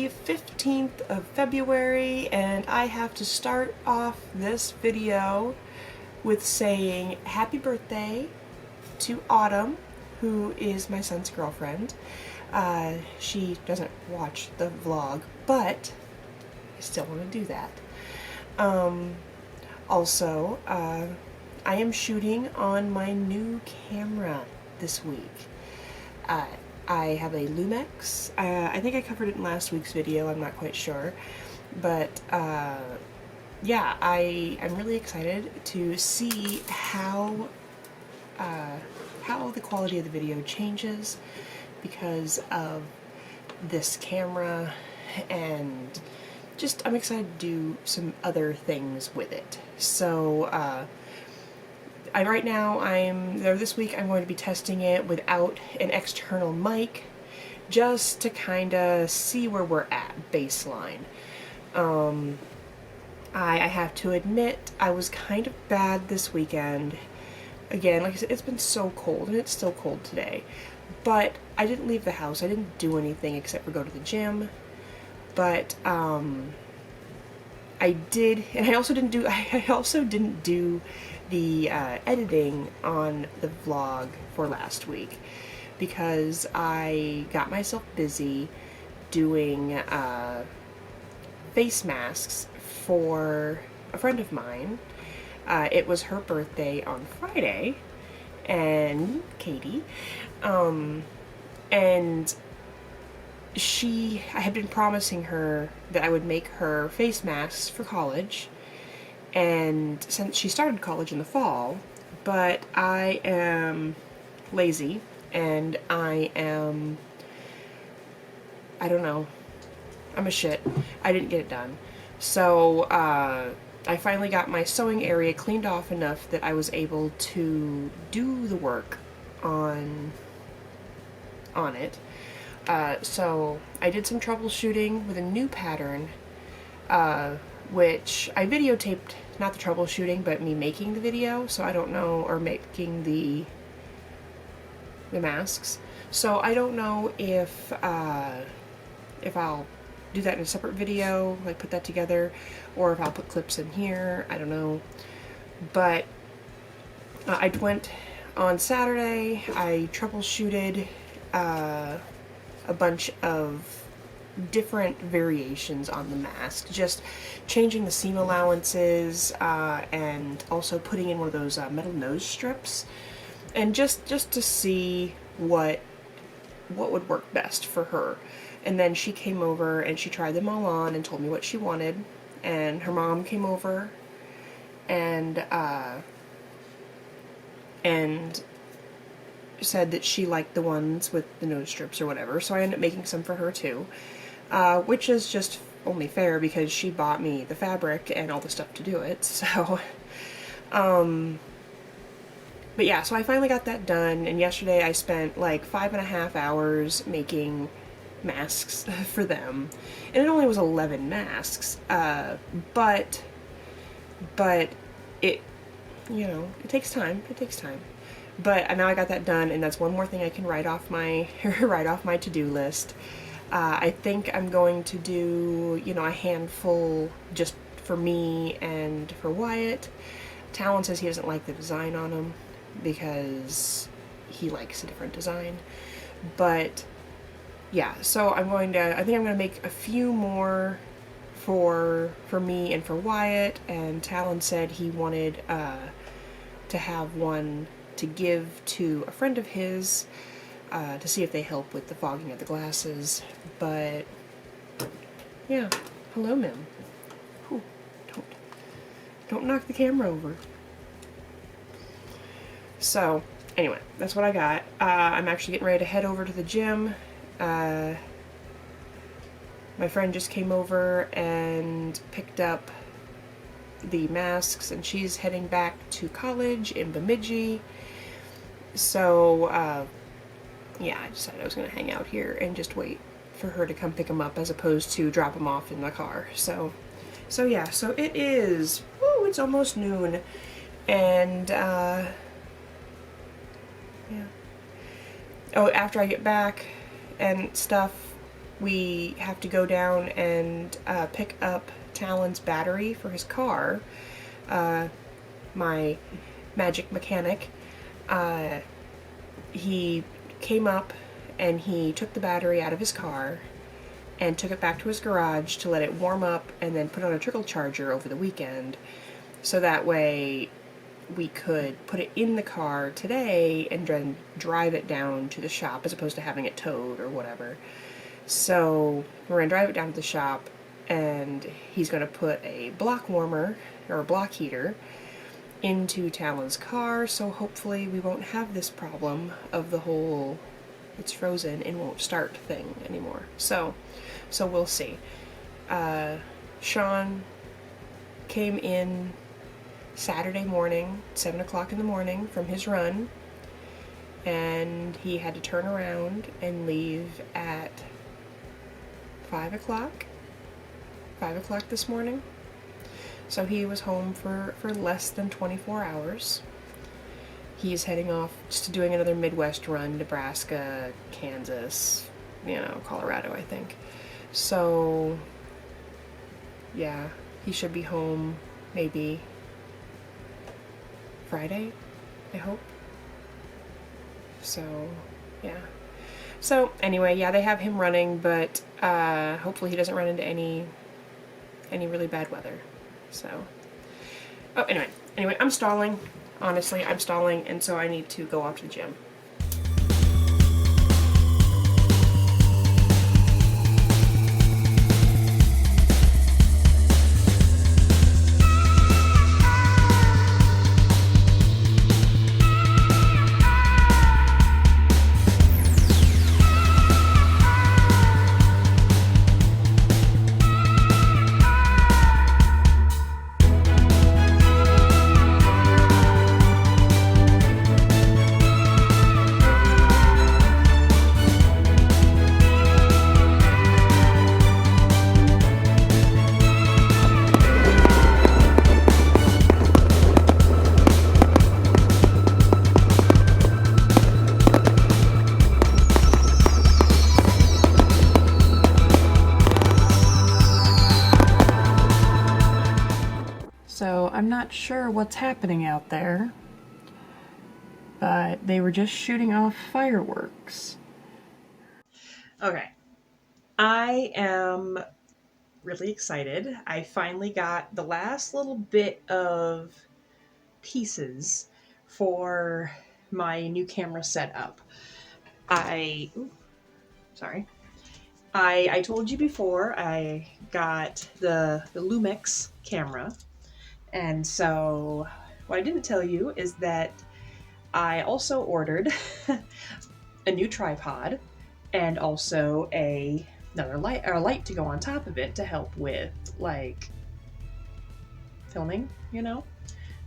the 15th of February, and I have to start off this video with saying happy birthday to Autumn, who is my son's girlfriend. She doesn't watch the vlog, but I still want to do that. Also, I am shooting on my new camera this week. I have a Lumix. I think I covered it in last week's video, I'm not quite sure. But yeah, I'm really excited to see how the quality of the video changes because of this camera, and just I'm excited to do some other things with it. So right now this week I'm going to be testing it without an external mic, just to kind of see where we're at baseline. I have to admit I was kind of bad this weekend. Again, like I said, it's been so cold, and it's still cold today. But I didn't leave the house. I didn't do anything except for go to the gym. But I did, and I also didn't do the editing on the vlog for last week because I got myself busy doing face masks for a friend of mine. It was her birthday on Friday, and Katie, and I had been promising her that I would make her face masks for college, and since she started college in the fall, but I am lazy, and I don't know, I'm a shit. I didn't get it done. So, I finally got my sewing area cleaned off enough that I was able to do the work on it. So I did some troubleshooting with a new pattern, which I videotaped, not the troubleshooting, but me making the video, so I don't know, or making the masks. So I don't know if I'll do that in a separate video, like put that together, or if I'll put clips in here, I don't know. But I went on Saturday, I troubleshooted a bunch of different variations on the mask, just changing the seam allowances, and also putting in one of those metal nose strips, and just to see what would work best for her. And then she came over and she tried them all on and told me what she wanted, and her mom came over and said that she liked the ones with the nose strips or whatever, so I ended up making some for her too, which is just only fair because she bought me the fabric and all the stuff to do it. So but yeah, so I finally got that done, and yesterday I spent like 5.5 hours making masks for them, and it only was 11 masks, but it, you know, it takes time. But now I got that done, and that's one more thing I can write off my to-do list. I think I'm going to do, you know, a handful just for me and for Wyatt. Talon says he doesn't like the design on them because he likes a different design. But yeah, so I think I'm going to make a few more for me and for Wyatt, and Talon said he wanted to have one to give to a friend of his, to see if they help with the fogging of the glasses. But yeah, hello, Mim. Ooh, don't knock the camera over. So anyway, that's what I got. I'm actually getting ready to head over to the gym. My friend just came over and picked up the masks, and she's heading back to college in Bemidji. So yeah, I decided I was going to hang out here and just wait for her to come pick them up as opposed to drop them off in the car. So yeah, so it is, woo, it's almost noon, and yeah. Oh, after I get back and stuff, we have to go down and pick up Talon's battery for his car. My magic mechanic, he came up and he took the battery out of his car and took it back to his garage to let it warm up and then put on a trickle charger over the weekend. So that way we could put it in the car today and then drive it down to the shop as opposed to having it towed or whatever. So we're going to drive it down to the shop, and he's going to put a block warmer or a block heater into Talon's car, so hopefully we won't have this problem of the whole it's frozen and won't start thing anymore. So we'll see. Sean came in Saturday morning, 7 o'clock in the morning from his run, and he had to turn around and leave at 5 o'clock this morning. So he was home for less than 24 hours. He's heading off just doing another Midwest run, Nebraska, Kansas, Colorado, I think. So, yeah, he should be home maybe Friday, I hope. So, yeah. So, anyway, yeah, they have him running, but hopefully he doesn't run into any really bad weather. So, anyway, I'm stalling. Honestly, I'm stalling, and so I need to go off to the gym. So I'm not sure what's happening out there, but they were just shooting off fireworks. Okay, I am really excited. I finally got the last little bit of pieces for my new camera setup. I told you before I got the Lumix camera. And so what I didn't tell you is that I also ordered a new tripod and also another light to go on top of it to help with like filming,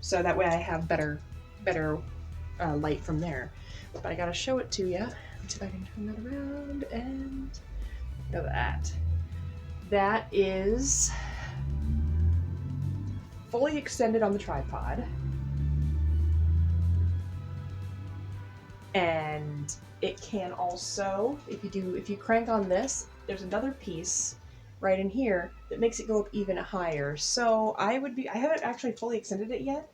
so that way I have better light from there. But I gotta show it to you. Let's see if I can turn that around and look at that. That is fully extended on the tripod, and it can also, if you crank on this, there's another piece right in here that makes it go up even higher. So I haven't actually fully extended it yet,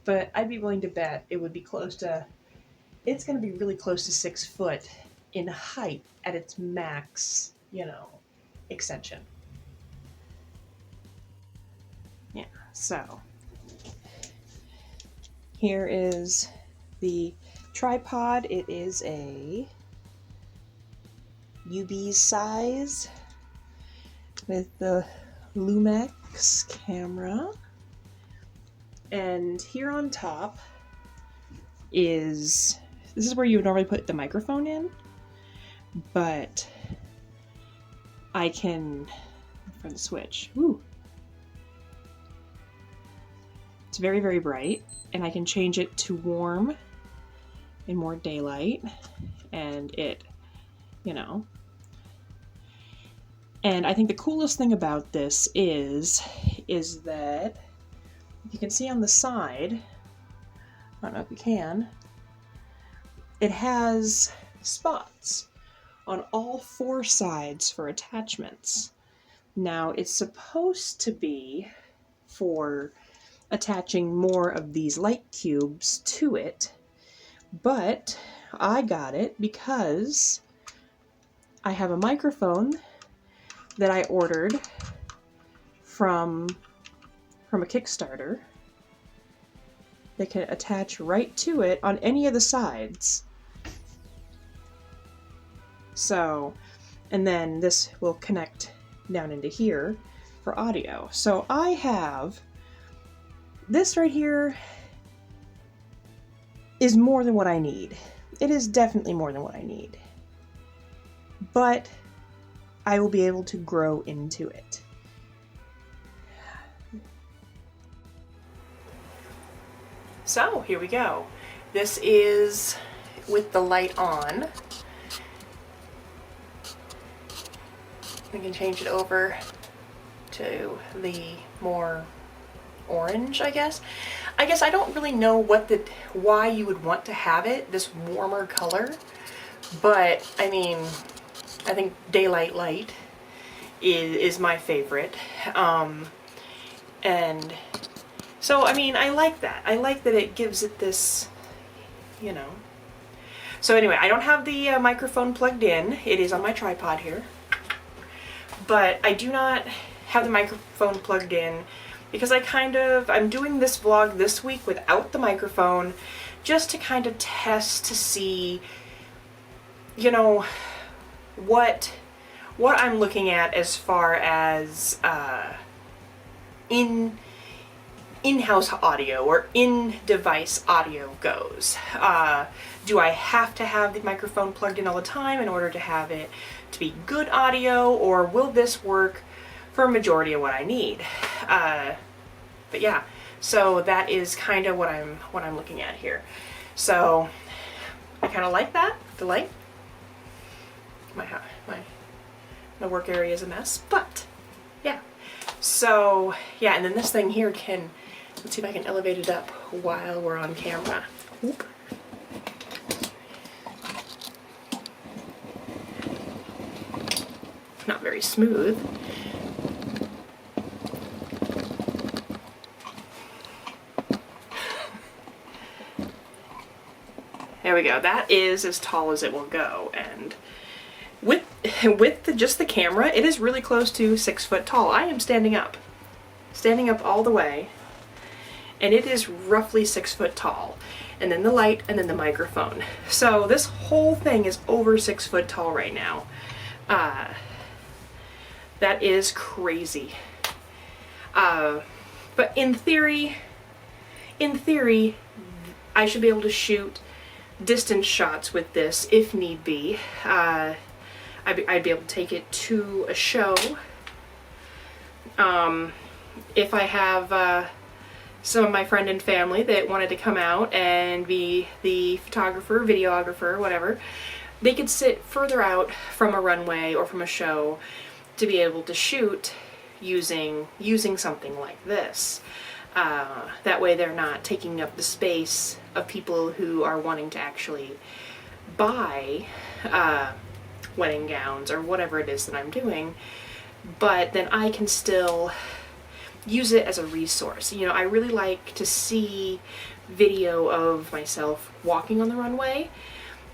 but I'd be willing to bet it would be it's going to be really close to 6 foot in height at its max, extension. Yeah, so here is the tripod. It is a UB size with the Lumix camera. And here on top this is where you would normally put the microphone in, but I can, for the switch, it's very, very bright, and I can change it to warm in more daylight, and and I think the coolest thing about this is that you can see on the side, I don't know if you can, it has spots on all 4 sides for attachments. Now, it's supposed to be for attaching more of these light cubes to it, but I got it because I have a microphone that I ordered from a Kickstarter that can attach right to it on any of the sides. So, and then this will connect down into here for audio. So I have this right here is more than what I need. It is definitely more than what I need. But I will be able to grow into it. So here we go. This is with the light on. We can change it over to the more orange, I guess. I don't really know why you would want to have it this warmer color, but I mean, I think daylight light is my favorite. And so, I mean, I like that. I like that it gives it this, you know. So anyway, I don't have the microphone plugged in. It is on my tripod here. But I do not have the microphone plugged in because I'm doing this vlog this week without the microphone just to kind of test to see, you know, what I'm looking at as far as in-house audio or in-device audio goes. Do I have to have the microphone plugged in all the time in order to have it to be good audio, or will this work for a majority of what I need? But yeah, so that is kind of what I'm looking at here. So I kind of like that, the light. My work area is a mess, but yeah. So yeah, and then this thing here let's see if I can elevate it up while we're on camera. Oop. Not very smooth. There we go. That is as tall as it will go, and with just the camera, it is really close to 6 foot tall. I am standing up all the way, and it is roughly 6 foot tall. And then the light, and then the microphone. So this whole thing is over 6 foot tall right now. That is crazy. But in theory, I should be able to shoot distance shots with this if need be. I'd be able to take it to a show. If I have some of my friend and family that wanted to come out and be the photographer, videographer, whatever, they could sit further out from a runway or from a show to be able to shoot using something like this. That way they're not taking up the space of people who are wanting to actually buy wedding gowns or whatever it is that I'm doing, but then I can still use it as a resource. You know, I really like to see video of myself walking on the runway,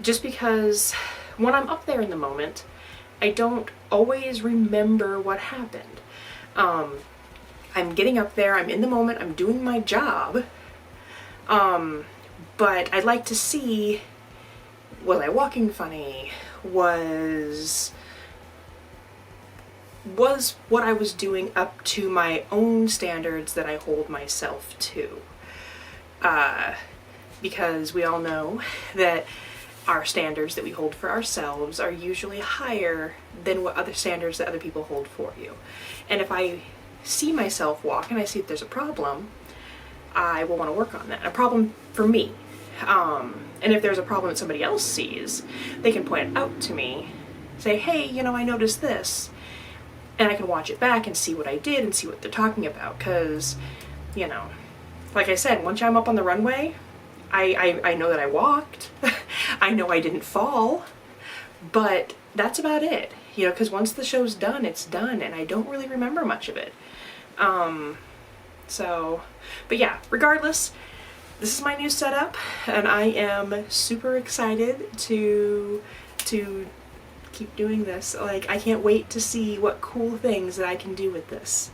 just because when I'm up there in the moment, I don't always remember what happened. I'm getting up there, I'm in the moment, I'm doing my job, but I'd like to see, was I walking funny? Was what I was doing up to my own standards that I hold myself to? Because we all know that our standards that we hold for ourselves are usually higher than what other standards that other people hold for you. And if I see myself walk and I see that there's a problem, I will want to work on that. A problem for me. And if there's a problem that somebody else sees, they can point it out to me, say, hey, you know, I noticed this. And I can watch it back and see what I did and see what they're talking about. Because, you know, like I said, once I'm up on the runway, I know that I walked. I know I didn't fall. But that's about it, you know, because once the show's done, it's done, and I don't really remember much of it. But yeah, regardless, this is my new setup, and I am super excited to keep doing this. Like, I can't wait to see what cool things that I can do with this.